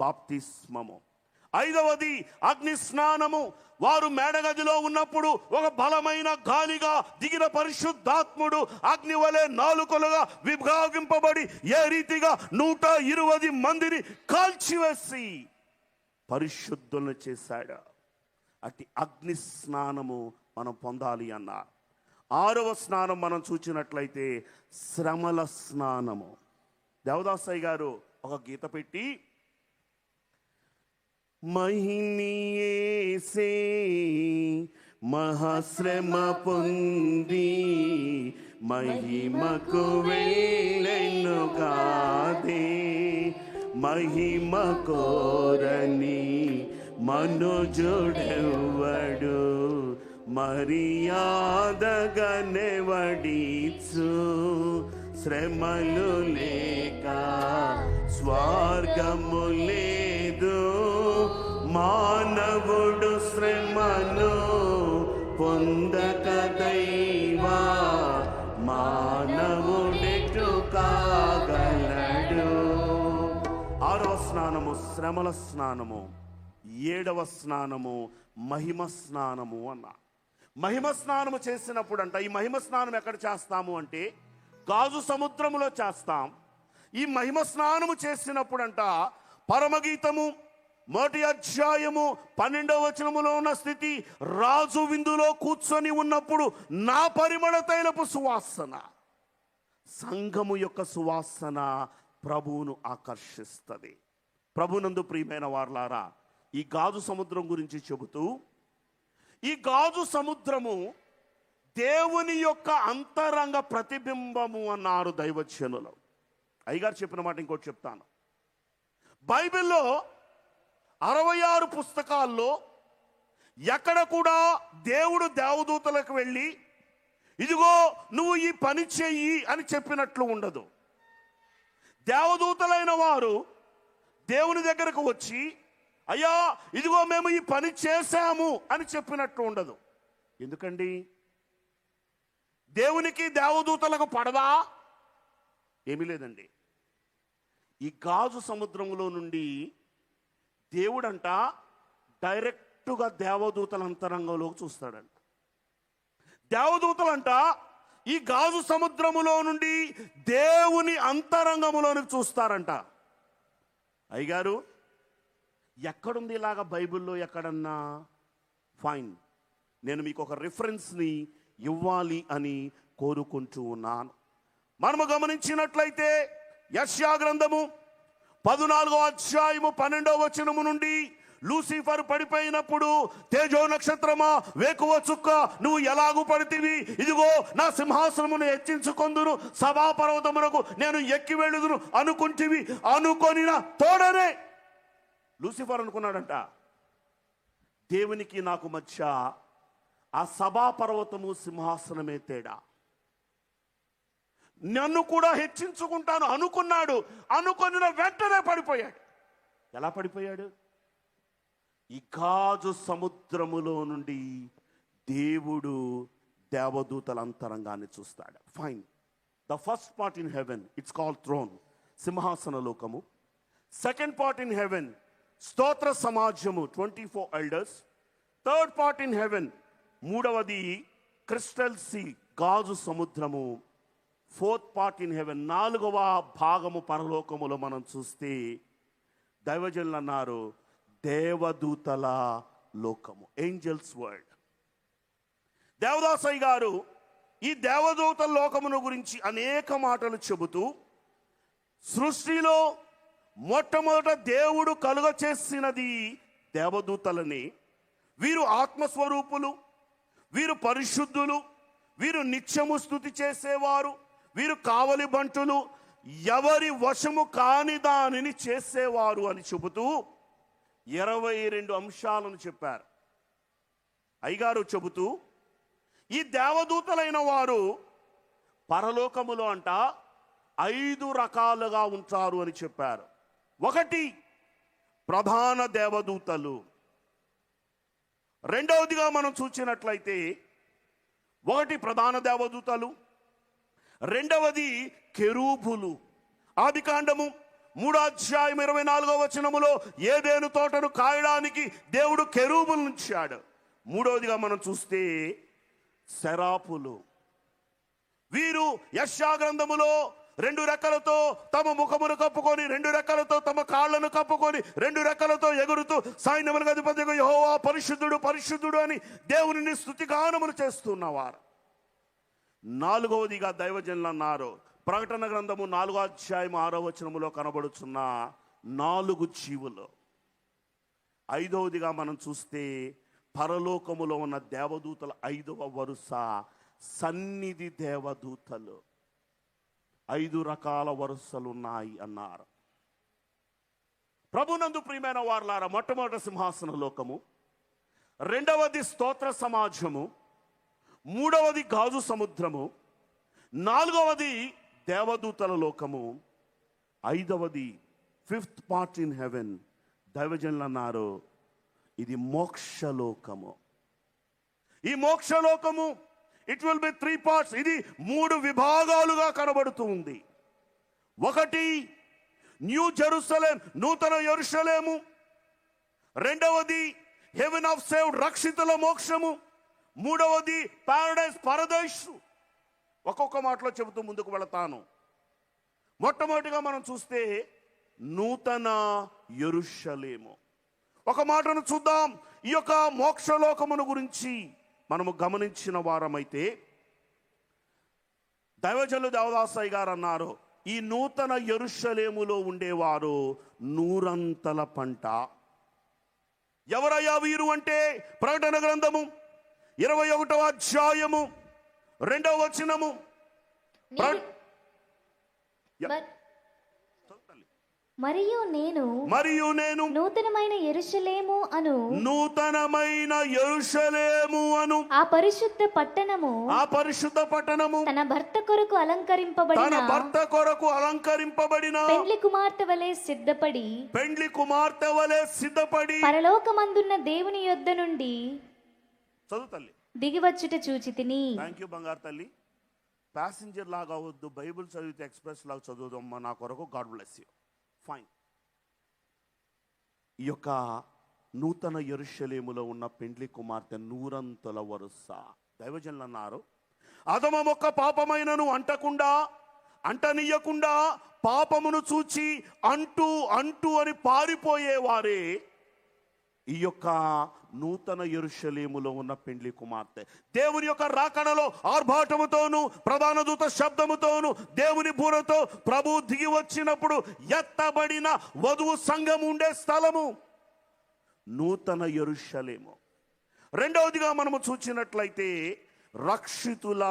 బాప్తిస్మము. ఐదవది అగ్ని స్నానము. వారు మేడగదిలో ఉన్నప్పుడు ఒక బలమైన గాలిగా దిగిన పరిశుద్ధాత్ముడు అగ్ని వలె నాలుకలుగా విభాగింపబడి ఏ రీతిగా 120 మందిని కాల్చివేసి పరిశుద్ధులను చేశాడు. అట్టి అగ్ని స్నానము మనం పొందాలి అన్నారు. ఆరవ స్నానం మనం చూచినట్లయితే శ్రమల స్నానము. దేవదాసయ్య గారు ఒక గీత పెట్టి,
మహినియేసే మహాశ్రమ పొంది మహిమకు వెళ్ళెను కాదే, మహిమ కోరని మనుజుడెవ్వడు మర్యాదగనెవడిచు, శ్రమలు లేక స్వర్గము లేదు, మానవుడు శ్రమను పొందక దైవా మానవుడెటు కాగలడు.
ఆరవ స్నానము శ్రమల స్నానము. ఏడవ స్నానము మహిమ స్నానము అన్న. మహిమ స్నానము చేసినప్పుడు అంట, ఈ మహిమ స్నానం ఎక్కడ చేస్తాము అంటే గాజు సముద్రములో చేస్తాం. ఈ మహిమ స్నానము చేసినప్పుడంట పరమగీతము 1వ అధ్యాయము 12వ వచనములో ఉన్న స్థితి, రాజు విందులో కూర్చొని ఉన్నప్పుడు నా పరిమళ తైలపు సువాసన, సంఘము యొక్క సువాసన ప్రభువును ఆకర్షిస్తుంది. ప్రభునందు ప్రియమైన వారలారా, ఈ గాజు సముద్రం గురించి చెబుతూ, ఈ గాజు సముద్రము దేవుని యొక్క అంతరంగ ప్రతిబింబము అన్నారు దైవజనులు. అయ్యగారు చెప్పిన మాట ఇంకోటి చెప్తాను. బైబిల్లో 66 పుస్తకాల్లో ఎక్కడ కూడా దేవుడు దేవదూతలకు వెళ్ళి ఇదిగో నువ్వు ఈ పని చెయ్యి అని చెప్పినట్లు ఉండదు. దేవదూతలైన వారు దేవుని దగ్గరకు వచ్చి అయ్యా ఇదిగో మేము ఈ పని చేశాము అని చెప్పినట్టు ఉండదు. ఎందుకండి? దేవునికి దేవదూతలకు పడదా? ఏమీ లేదండి. ఈ గాజు సముద్రంలో నుండి దేవుడంట డైరెక్టుగా దేవదూతల అంతరంగంలోకి చూస్తాడంట. దేవదూతలంట ఈ గాజు సముద్రములో నుండి దేవుని అంతరంగములోనికి చూస్తారంట. అయ్యగారు ఎక్కడుంది ఇలాగా బైబిల్లో ఎక్కడన్నా? ఫైన్, నేను మీకు ఒక రిఫరెన్స్ని ఇవ్వాలి అని కోరుకుంటూ ఉన్నాను. మనము గమనించినట్లయితే యెషయా గ్రంథము 14వ అధ్యాయము 12వ వచనము నుండి, లూసిఫర్ పడిపోయినప్పుడు తేజో నక్షత్రమా వేకువ చుక్క నువ్వు ఎలాగూ పడితివి, ఇదిగో నా సింహాసనమును హెచ్చించుకొందును, సభాపర్వతమునకు నేను ఎక్కి వెళ్ళుదును అనుకుంటివి, అనుకొనిన తోడనే. లూసిఫర్ అనుకున్నాడంట దేవునికి నాకు మధ్య ఆ సభాపర్వతము సింహాసనమే తేడా, నన్ను కూడా హెచ్చించుకుంటాను అనుకున్నాడు. అనుకొనిన వెంటనే పడిపోయాడు. ఎలా పడిపోయాడు? ఈ గాజు సముద్రములో నుండి దేవుడు దేవదూతల అంతరంగాన్ని చూస్తాడు. Fine, the first part in heaven it's called throne, సింహాసన లోకము. సెకండ్ పార్ట్ ఇన్ హెవెన్ స్తోత్ర సమాజము, 24 elders. Third part in heaven, మూడవది క్రిస్టల్ సీ, గాజు సముద్రము. ఫోర్త్ పార్ట్ ఇన్ హెవెన్, 4వ భాగము పరలోకములో మనం చూస్తే దైవజనులు అన్నారు దేవదూతల లోకము, ఏంజల్స్ వరల్డ్. దేవదాసయ్య గారు ఈ దేవదూతల లోకమును గురించి అనేక మాటలు చెబుతూ, సృష్టిలో మొట్టమొదట దేవుడు కలుగ చేసినది దేవదూతలని, వీరు ఆత్మస్వరూపులు, వీరు పరిశుద్ధులు, వీరు నిత్యము స్తుతి చేసేవారు, వీరు కావలి బంటులు, ఎవరి వశము కాని దానిని చేసేవారు అని చెబుతూ 22 అంశాలను చెప్పారు. అయ్యగారు చెబుతూ, ఈ దేవదూతలైన వారు పరలోకములో అంట 5 రకాలుగా ఉంటారు అని చెప్పారు. ఒకటి ప్రధాన దేవదూతలు. రెండవదిగా మనం చూసినట్లయితే ఒకటి ప్రధాన దేవదూతలు, రెండవది కెరూబులు. ఆదికాండము 3:24 ఏదెను తోటను కాయడానికి దేవుడు కెరూబులను ఉంచాడు. మూడవదిగా మనం చూస్తే సెరాపులు. వీరు యెషయా గ్రంథములో 2 రెక్కలతో తమ ముఖమును కప్పుకొని, 2 రెక్కలతో తమ కాళ్లను కప్పుకొని, 2 రెక్కలతో ఎగురుతూ సైన్యములకు అధిపతిగా యెహోవా పరిశుద్ధుడు పరిశుద్ధుడు అని దేవునిని స్తుతిగానములు చేస్తున్నవారు. నాలుగవదిగా దైవజనులు అన్నారు. ప్రకటన గ్రంథము 4:6 కనబడుచున్న 4 జీవులు. ఐదవదిగా మనం చూస్తే పరలోకములో ఉన్న దేవదూతల 5వ వరుస సన్నిధి దేవదూతలు. 5 రకాల వరుసలు ఉన్నాయి అన్నారు. ప్రభునందు ప్రియమైన వారలారా, మొట్టమొదటి సింహాసన లోకము, రెండవది స్తోత్ర సమాజము, మూడవది గాజు సముద్రము, నాలుగవది దేవదూతల లోకము, ఐదవది 5th పార్ట్ ఇన్ హెవెన్. దైవజనులు అన్నారు ఇది మోక్షలోకము. ఈ మోక్షలోకము ఇట్ విల్ బి 3 పార్ట్స్. ఇది 3 విభాగాలుగా కనబడుతూ ఉంది. ఒకటి న్యూ జెరూసలేం, నూతన యెరూషలేము. రెండవది హెవెన్ ఆఫ్ సేవ్డ్, రక్షితుల మోక్షము. మూడవది పారడైస్, పరదేశు. ఒక్కొక్క మాటలో చెబుతూ ముందుకు వెళతాను. మొట్టమొదటిగా మనం చూస్తే నూతన యెరూషలేము. ఒక మాటను చూద్దాం. ఈ యొక్క మోక్షలోకమును గురించి మనము గమనించిన వారమైతే దైవజనులు దేవదాసయ్య గారు అన్నారు, ఈ నూతన యెరూషలేములో ఉండేవారు 100 పంట. ఎవరయ్యా వీరు అంటే ప్రకటన గ్రంథము 21 2వ వచనము.
మరియు నేను నూతనమైన యెరూషలేము అను ఆ పరిశుద్ధ పట్టణము తన భర్త కొరకు అలంకరింపబడిన పెండ్లి కుమార్తె వలె సిద్ధపడి పరలోకమందున్న దేవుని యొద్ద నుండి దిగివచ్చుట చూచితిని.
థ్యాంక్ యూ బంగారు తల్లి. ప్యాసింజర్ లాగా వద్దు, బైబిల్ చదివితే ఎక్స్ప్రెస్ లాగా చదువుదమ్మా నా కొరకు. God bless you. ఫైన్. ఈ యొక్క నూతన యెరూషలేములో ఉన్న పెండ్లి కుమార్తె 100 వరుస. దైవజనులు అన్నారు, అధమ మొక్క పాపమైనను అంటనీయకుండా పాపమును చూచి అంటూ అని పారిపోయేవారే ఈ యొక్క నూతన యెరూషలేములో ఉన్న పెండ్లి కుమార్తె. దేవుని యొక్క రాకడలో ఆర్భాటముతోను ప్రధాన దూత శబ్దముతోను దేవుని బూరతో ప్రభు దిగి వచ్చినప్పుడు ఎత్తబడిన వధువు సంఘం ఉండే స్థలము నూతన యెరూషలేము. రెండవదిగా మనము చూసినట్లయితే రక్షితుల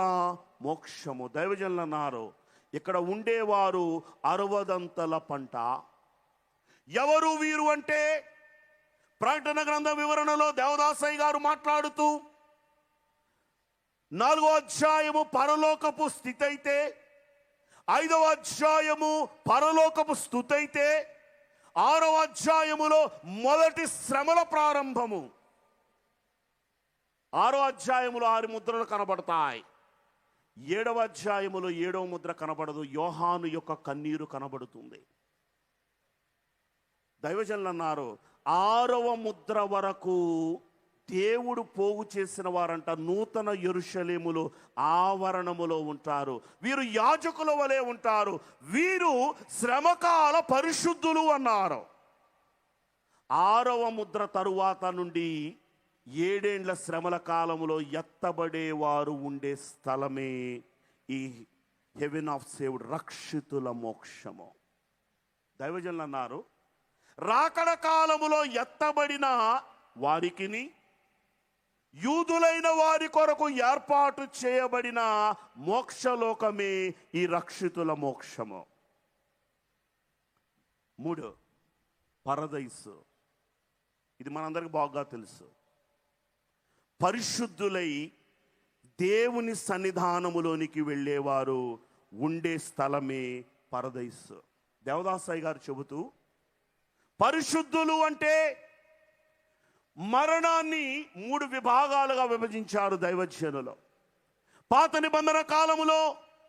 మోక్షము. దైవజనులు అన్నారు, ఇక్కడ ఉండేవారు 60 పంట. ఎవరు వీరు అంటే ప్రకటన గ్రంథ వివరణలో దేవదాసయ్య గారు మాట్లాడుతూ 4వ అధ్యాయము పరలోకపు స్థితి అయితే, 5వ అధ్యాయము పరలోకపు స్తుతి అయితే, 6వ అధ్యాయములో మొదటి శ్రమల ప్రారంభము. 6వ అధ్యాయములో 6 ముద్రలు కనబడతాయి. 7వ అధ్యాయములో 7వ ముద్ర కనబడదు. యోహాను యొక్క కన్నీరు కనబడుతుంది. దైవజనులు అన్నారు, 6వ ముద్ర వరకు దేవుడు పోగు చేసిన వారంట నూతన యెరూషలేములో ఆవరణములో ఉంటారు. వీరు యాజకుల వలె ఉంటారు. వీరు శ్రమకాల పరిశుద్ధులు అన్నారు. 6వ ముద్ర తరువాత నుండి 7 ఏండ్ల శ్రమల కాలములో ఎత్తబడేవారు ఉండే స్థలమే ఈ హెవెన్ ఆఫ్ సేవ్డ్, రక్షితుల మోక్షము. దైవజనులు అన్నారు, రాకడ కాలములో ఎత్తబడిన వారికిని యూదులైన వారి కొరకు ఏర్పాటు చేయబడిన మోక్షలోకమే ఈ రక్షితుల మోక్షము. 3 పరదైసు. ఇది మనందరికి బాగా తెలుసు. పరిశుద్ధులై దేవుని సన్నిధానములోనికి వెళ్ళేవారు ఉండే స్థలమే పరదైస్. దేవదాసాయి గారు చెబుతూ, పరిశుద్ధులు అంటే మరణాన్ని 3 విభాగాలుగా విభజించారు దైవజనులు. పాత నిబంధన కాలములో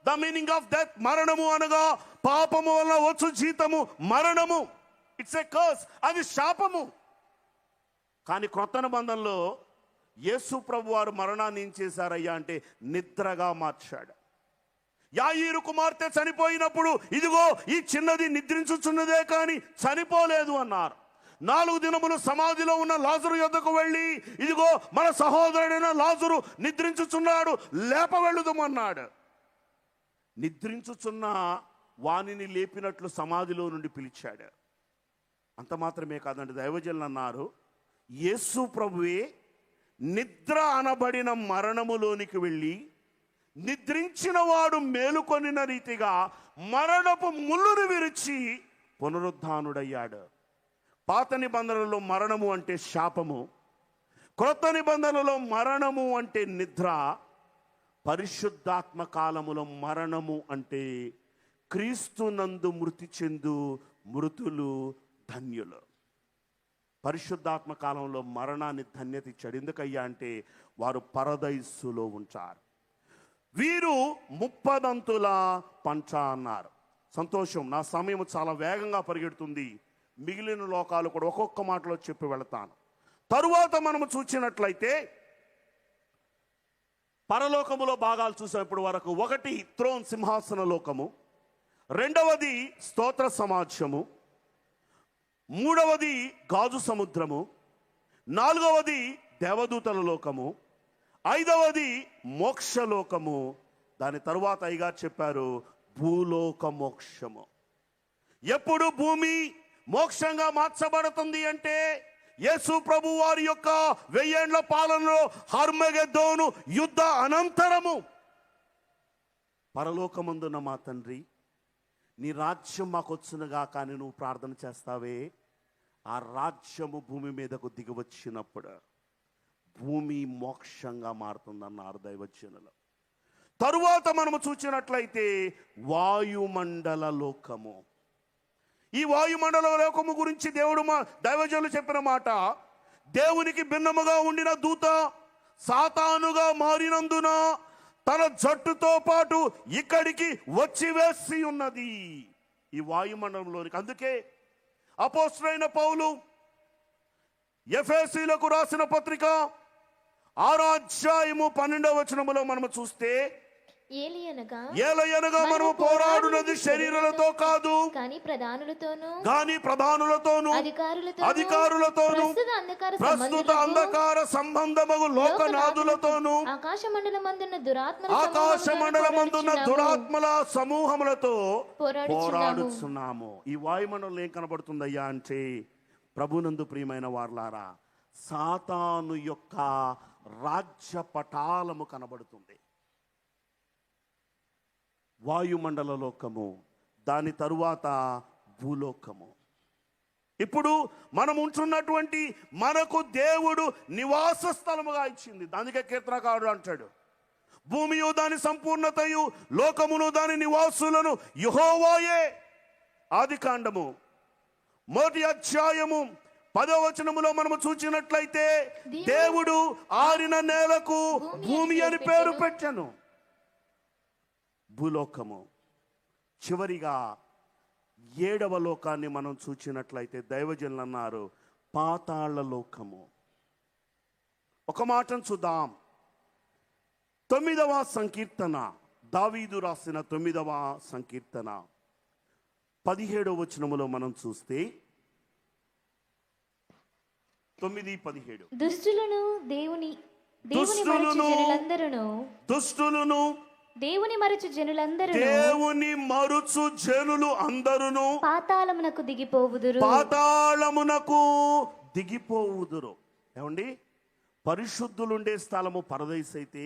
ద మీనింగ్ ఆఫ్ డెత్, మరణము అనగా పాపము వల్ల వచ్చు జీతము మరణము, ఇట్స్ ఎ కర్స్, అది శాపము. కానీ క్రొత్త నిబంధనలో యేసు ప్రభు వారు మరణాన్ని ఏం చేశారయ్యా అంటే నిద్రగా మార్చాడు. యాయీరు కుమార్తె చనిపోయినప్పుడు ఇదిగో ఈ చిన్నది నిద్రించుచున్నదే కానీ చనిపోలేదు అన్నారు. 4 దినములు సమాధిలో ఉన్న లాజరు యొద్దకు వెళ్ళి ఇదిగో మన సహోదరుడైన లాజరు నిద్రించుచున్నాడు, లేప వెళ్ళుదమన్నాడు. నిద్రించుచున్న వానిని లేపినట్లు సమాధిలో నుండి పిలిచాడు. అంత మాత్రమే కాదండి, దైవజనులు అన్నారు, యేసు ప్రభువే నిద్ర అనబడిన మరణములోనికి వెళ్ళి నిద్రించిన వాడు మేలుకొనిన రీతిగా మరణపు ముళ్ళును విరిచి పునరుద్ధానుడయ్యాడు. పాత నిబంధనలో మరణము అంటే శాపము, క్రొత్త నిబంధనలో మరణము అంటే నిద్ర, పరిశుద్ధాత్మ కాలములో మరణము అంటే క్రీస్తునందు మృతి చెందు మృతులు ధన్యులు. పరిశుద్ధాత్మ కాలంలో మరణాన్ని ధన్యత ఇచ్చాడు. ఎందుకయ్యా అంటే వారు పరదైస్సులో ఉంటారు. వీరు 30 పంచ అన్నారు. సంతోషం, నా సమయం చాలా వేగంగా పరిగెడుతుంది. మిగిలిన లోకాలు కూడా ఒక్కొక్క మాటలో చెప్పి వెళతాను. తరువాత మనము చూసినట్లయితే పరలోకములో భాగాలు చూసాం ఇప్పటి వరకు. 1 థ్రోన్, సింహాసన లోకము, 2వది స్తోత్ర సమాజము, 3వది గాజు సముద్రము, 4వది దేవదూతల లోకము, 5వది మోక్షలోకము, దాని తరువాత అయ్యగా చెప్పారు భూలోక మోక్షము. ఎప్పుడు భూమి మోక్షంగా మార్చబడుతుంది అంటే యేసు ప్రభు వారి యొక్క 1000 ఏండ్ల పాలనలో హర్మగెద్దోను యుద్ధ అనంతరము. పరలోకమందున్న మా తండ్రి, నీ రాజ్యం మాకు వచ్చునుగా, కానీ నువ్వు ప్రార్థన చేస్తావే, ఆ రాజ్యము భూమి మీదకు దిగి వచ్చినప్పుడు భూమి మోక్షంగా మారుతుందన్నారు దైవజనులు. తరువాత మనము చూసినట్లయితే వాయుమండల లోకము. ఈ వాయుమండల లోకము గురించి దేవుడు దైవజనులు చెప్పిన మాట, దేవునికి భిన్నముగా ఉండిన దూత సాతానుగా మారినందున తన జట్టుతో పాటు ఇక్కడికి వచ్చి వేసి ఉన్నది ఈ వాయుమండలంలోనికి. అందుకే అపోస్తలుడైన పౌలు ఎఫెసీయులకు రాసిన పత్రిక 6వ అధ్యాయము 12వ వచనములో మనము చూస్తే, ఏలయనగా మనము పోరాడునది శరీరులతో కాదు,
కానీ
ప్రధానులతోను అధికారులతోను ప్రస్తుత అంధకార సంబంధమగు లోకనాథులతోను ఆకాశమండలమందున్న దురాత్మల సమూహములతో పోరాడుచున్నాము. ఈ వాయుమండలం ఏం కనబడుతుందయ్యా అంటే, ప్రభునందు ప్రియమైన వారలారా, సాతాను యొక్క రాజ్య పటాలము కనబడుతుంది. వాయుమండల లోకము, దాని తరువాత భూలోకము. ఇప్పుడు మనం ఉంటున్నటువంటి మనకు దేవుడు నివాస స్థలముగా ఇచ్చింది. దానికే కీర్తనకారుడు అంటాడు, భూమియు దాని సంపూర్ణతయు లోకమును దాని నివాసులను యెహోవాయే. ఆదికాండము 1వ అధ్యాయము 10వ వచనములో మనము చూసినట్లయితే, దేవుడు ఆరిన నేలకు భూమి అని పేరు పెట్టెను. భూలోకము. చివరిగా 7వ లోకాన్ని మనం చూసినట్లయితే దైవజనులు అన్నారు పాతాళ లోకము. ఒక మాటను చూద్దాం. 9వ సంకీర్తన, దావీదు రాసిన 9వ సంకీర్తన 17వ వచనములో మనం చూస్తే 9:17,
దుష్టులను దేవుని మరచు జనులు అందరును పాతాళమునకు
దిగిపోవుదురు. ఏమండి, పరిశుద్ధులుండే స్థలము పరదైస్ అయితే,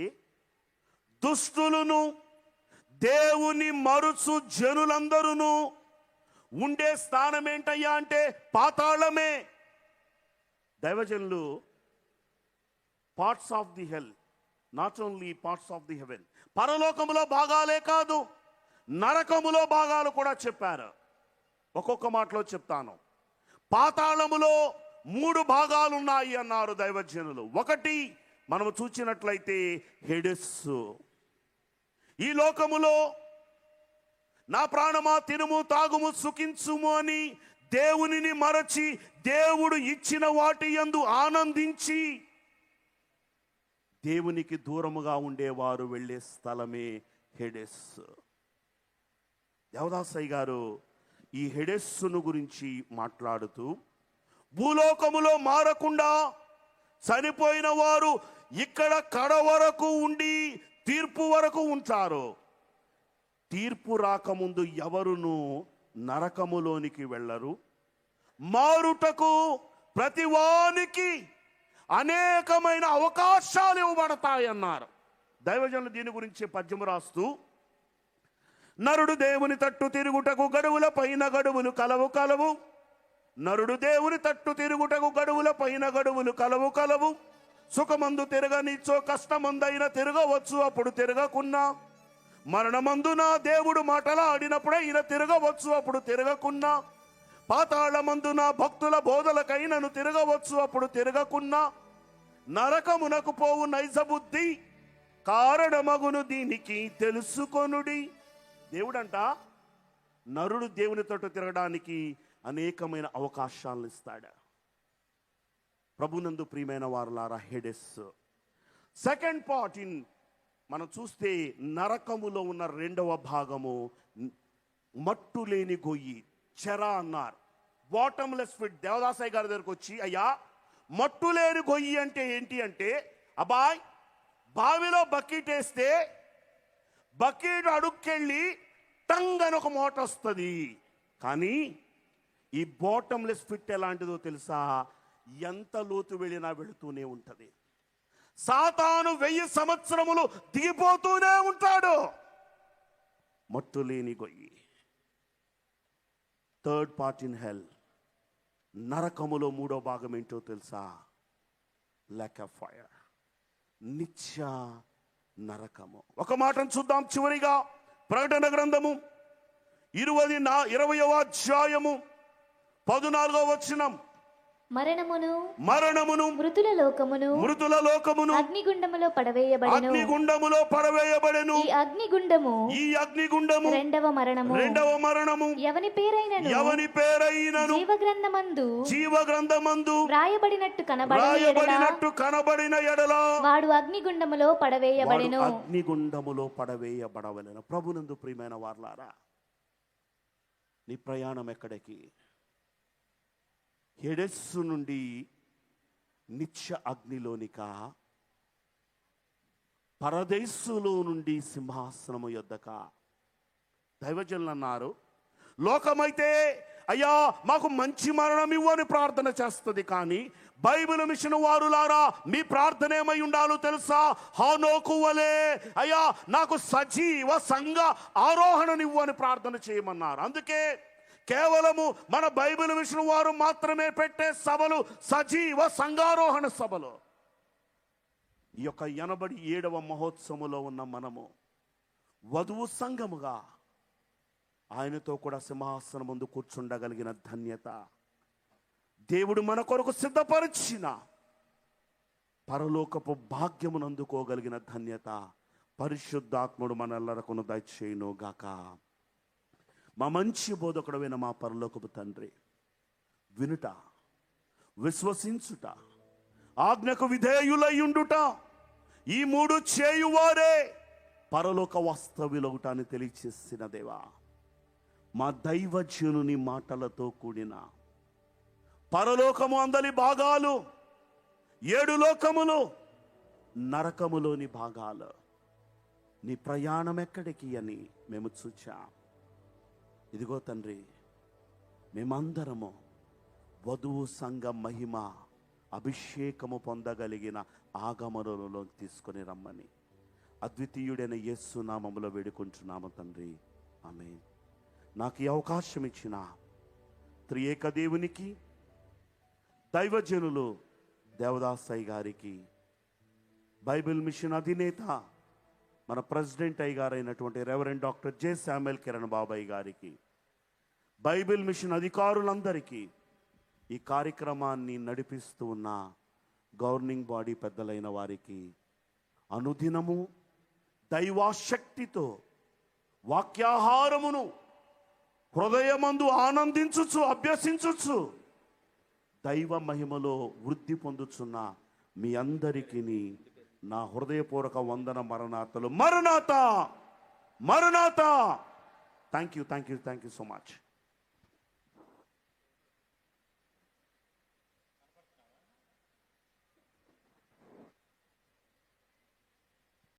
దుష్టులను దేవుని మరుచు జనులందరూ ఉండే స్థానం ఏంటయ్యా అంటే పాతాళమే. దైవజనులు parts of the hell, not only parts of the haven, పరలోకములో భాగాలే కాదు, నరకములో భాగాలు కూడా చెప్పారు. ఒక్కొక్క మాటలో చెప్తాను. పాతాళములో 3 భాగాలు ఉన్నాయి అన్నారు దైవజనులు. ఒకటి మనము చూచినట్లయితే హెడెస్సు. ఈ లోకములో నా ప్రాణమా తినుము తాగుము సుఖించుము అని దేవునిని మరచి దేవుడు ఇచ్చిన వాటి యందు ఆనందించి దేవునికి దూరముగా ఉండేవారు వెళ్ళే స్థలమే హెడెస్. దేవదాసయ్య గారు ఈ హెడెస్సును గురించి మాట్లాడుతూ, భూలోకములో మారకుండా చనిపోయిన వారు ఇక్కడ కడ వరకు ఉండి తీర్పు వరకు ఉంటారు. తీర్పు రాకముందు ఎవరును నరకములోనికి వెళ్ళరు. మారుటకు ప్రతివానికి అనేకమైన అవకాశాలు ఇవ్వబడతాయన్నారు దైవజనులు. దీని గురించి పద్యము రాస్తూ, నరుడు దేవుని తట్టు తిరుగుటకు గడువుల పైన గడువులు కలవు. నరుడు దేవుని తట్టు తిరుగుటకు గడువుల పైన గడువులు కలవు. సుఖమందు తిరగనిచ్చో కష్టమందైన తిరగవచ్చు అప్పుడు తిరగకున్నా. మరణమందున దేవుడు మాటలాడినప్పుడే ఈయన తిరగవచ్చు అప్పుడు తిరగకున్నా. పాతాళమందున భక్తుల బోధలకైనను తిరగవచ్చు అప్పుడు తిరగకున్నా. నరకమునకు పోవు నైజ బుద్ధి కారణమగును దీనికి తెలుసుకొనుడి. దేవుడంట నరుడు దేవుని తోట తిరగడానికి అనేకమైన అవకాశాలను ఇస్తాడు. ప్రభునందు ప్రియమైన వారులారా, హెడెస్. సెకండ్ పార్ట్ ఇన్ మనం చూస్తే నరకములో ఉన్న 2వ భాగము మట్టు లేని గొయ్యి, చెర అన్నారు. Bottomless pit. దేవదాసయ్య గారి దగ్గరకు వచ్చి, అయ్యా మట్టు లేని గొయ్యి అంటే ఏంటి అంటే, అబ్బాయ్ బావిలో బకెట్ వేస్తే బకెట్ అడుక్కెళ్ళి టంగ్ అని ఒక మోట వస్తుంది. కానీ ఈ బాటమ్లెస్ పిట్ ఎలాంటిదో తెలుసా? ఎంత లోతు వెళ్ళినా వెళుతూనే ఉంటుంది. సాతాను 1000 సంవత్సరములు దిగిపోతూనే ఉంటాడు. మట్టు లేని గొయ్యి. Third part in hell. నరకములో 3వ భాగం ఏంటో తెలుసా? Lake of fire. నిత్య నరకము. ఒక మాటను చూద్దాం చివరిగా. ప్రకటన గ్రంథము 20వ అధ్యాయము 14వ వచనం.
మరణమును మృతుల లోకమును అగ్నిగుండములో పడవేయబడెను. ఈ అగ్నిగుండము రెండవ మరణము. ఎవని పేరైనను జీవగ్రంథమందు వ్రాయబడినట్టు కనబడిన ఎడల వాడు అగ్నిగుండములో పడవేయబడెను.
ప్రభునందు ప్రియమైన వారలారా, నీ ప్రయాణం ఎక్కడికి? హెడెస్సు నుండి నిత్య అగ్నిలోనిక, పరదేశులో నుండి సింహాసనము యొద్దక. దైవజనులు అన్నారు, లోకమైతే అయ్యా మాకు మంచి మరణం ఇవ్వని ప్రార్థన చేస్తుంది. కానీ బైబిల్ మిషన్ వారులారా, మీ ప్రార్థన ఏమై ఉండాలో తెలుసా? హానోకు వలె అయ్యా నాకు సజీవ సంఘ ఆరోహణనివ్వు అని ప్రార్థన చేయమన్నారు. అందుకే కేవలము మన బైబిల్ మిషన్ వారు మాత్రమే పెట్టే సభలు సజీవ సంఘారోహణ సభలు. ఈ యొక్క 87వ మహోత్సవంలో ఉన్న మనము వధువు సంఘముగా ఆయనతో కూడా సింహాసనం ముందు కూర్చుండగలిగిన ధన్యత, దేవుడు మన కొరకు సిద్ధపరిచిన పరలోకపు భాగ్యమును అందుకోగలిగిన ధన్యత పరిశుద్ధాత్ముడు మనెల్లరకును దయచేయును గాక. మా మంచి బోధకుడైన మా పరలోకపు తండ్రి, వినుట, విశ్వసించుట, ఆజ్ఞకు విధేయులయ్యుండుట, ఈ 3 చేయువారే పరలోక వాస్తవ్యులవుట అని తెలియచేసిన దేవా, మా దైవజనుని మాటలతో కూడిన పరలోకము అందలి భాగాలు, 7 లోకములు, నరకములోని భాగాలు, నీ ప్రయాణం ఎక్కడికి అని మేము చూచాం. ఇదిగో తండ్రి, మేమందరము వధువు సంఘ మహిమ అభిషేకము పొందగలిగిన ఆగమనులలో తీసుకొని రమ్మని అద్వితీయుడైన యేసు నామములో వేడుకుంటున్నాము తండ్రి, ఆమేన్. నాకు ఈ అవకాశం ఇచ్చిన త్రియేక దేవునికి, దైవజనులు దేవదాసయ్య గారికి, బైబిల్ మిషన్ అధినేత మన ప్రెసిడెంట్ గారైనటువంటి reverend doctor J Samuel Kiran Babai గారికి, బైబిల్ మిషన్ అధికారులందరికీ, ఈ కార్యక్రమాన్ని నడిపిస్తూ ఉన్న గవర్నింగ్ బాడీ పెద్దలైన వారికి అనుదినము దైవాశక్తితో వాక్యాహారమును హృదయమందు ఆనందించుచు అభ్యసించుచు దైవ మహిమలో వృద్ధి పొందుచున్న మీ అందరికీ నా హృదయపూర్వక వందన మరణాతలు. మరణాత మరణాత. Thank you so much.